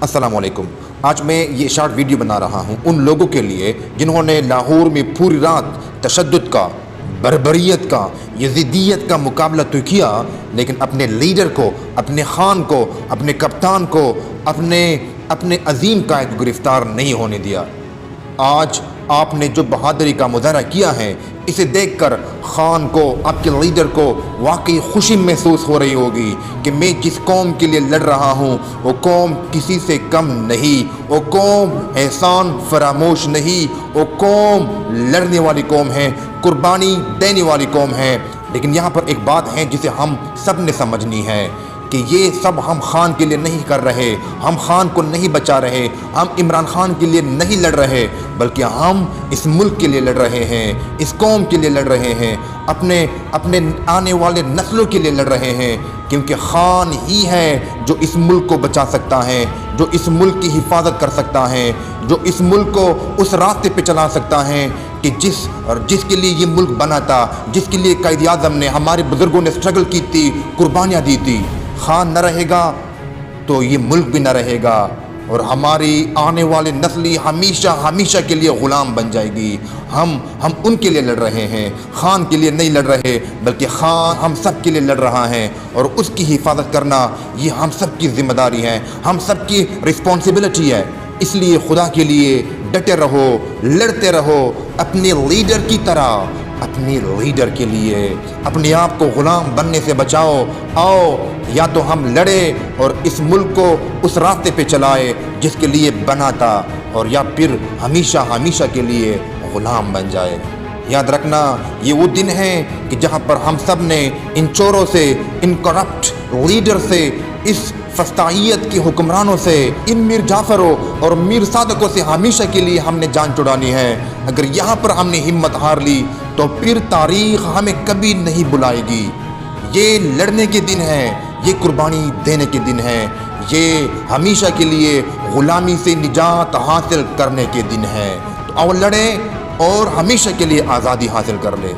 السلام علیکم۔ آج میں یہ شارٹ ویڈیو بنا رہا ہوں ان لوگوں کے لیے جنہوں نے لاہور میں پوری رات تشدد کا، بربریت کا، یزیدیت کا مقابلہ تو کیا، لیکن اپنے لیڈر کو، اپنے خان کو، اپنے کپتان کو، اپنے عظیم قائد کو گرفتار نہیں ہونے دیا۔ آج آپ نے جو بہادری کا مظاہرہ کیا ہے، اسے دیکھ کر خان کو، آپ کے لیڈر کو واقعی خوشی محسوس ہو رہی ہوگی کہ میں جس قوم کے لیے لڑ رہا ہوں وہ قوم کسی سے کم نہیں، وہ قوم احسان فراموش نہیں، وہ قوم لڑنے والی قوم ہے، قربانی دینے والی قوم ہے۔ لیکن یہاں پر ایک بات ہے جسے ہم سب نے سمجھنی ہے کہ یہ سب ہم خان کے لیے نہیں کر رہے، ہم خان کو نہیں بچا رہے، ہم عمران خان کے لیے نہیں لڑ رہے، بلکہ ہم اس ملک کے لیے لڑ رہے ہیں، اس قوم کے لیے لڑ رہے ہیں، اپنے آنے والے نسلوں کے لیے لڑ رہے ہیں، کیونکہ خان ہی ہے جو اس ملک کو بچا سکتا ہے، جو اس ملک کی حفاظت کر سکتا ہے، جو اس ملک کو اس راستے پہ چلا سکتا ہے کہ جس کے لیے یہ ملک بنا تھا، جس کے لیے قائد اعظم نے، ہمارے بزرگوں نے اسٹرگل کی تھی، قربانیاں دی تھی۔ خان نہ رہے گا تو یہ ملک بھی نہ رہے گا، اور ہماری آنے والی نسلی ہمیشہ کے لیے غلام بن جائے گی۔ ہم ان کے لیے لڑ رہے ہیں، خان کے لیے نہیں لڑ رہے، بلکہ خان ہم سب کے لیے لڑ رہا ہے، اور اس کی حفاظت کرنا یہ ہم سب کی ذمہ داری ہے، ہم سب کی رسپانسبلٹی ہے۔ اس لیے خدا کے لیے ڈٹے رہو، لڑتے رہو، اپنے لیڈر کی طرح، اپنے لیڈر کے لیے اپنے آپ کو غلام بننے سے بچاؤ۔ آؤ یا تو ہم لڑے اور اس ملک کو اس راستے پہ چلائے جس کے لیے بنا تھا، اور یا پھر ہمیشہ کے لیے غلام بن جائے۔ یاد رکھنا یہ وہ دن ہے کہ جہاں پر ہم سب نے ان چوروں سے، ان کرپٹ لیڈر سے، اس فسطائیت کے حکمرانوں سے، ان میر جعفروں اور میر صادقوں سے ہمیشہ کے لیے ہم نے جان چھڑانی ہے۔ اگر یہاں پر ہم نے ہمت ہار لی تو پھر تاریخ ہمیں کبھی نہیں بلائے گی۔ یہ لڑنے کے دن ہے، یہ قربانی دینے کے دن ہے، یہ ہمیشہ کے لیے غلامی سے نجات حاصل کرنے کے دن ہے۔ تو آؤ لڑیں اور ہمیشہ کے لیے آزادی حاصل کر لیں۔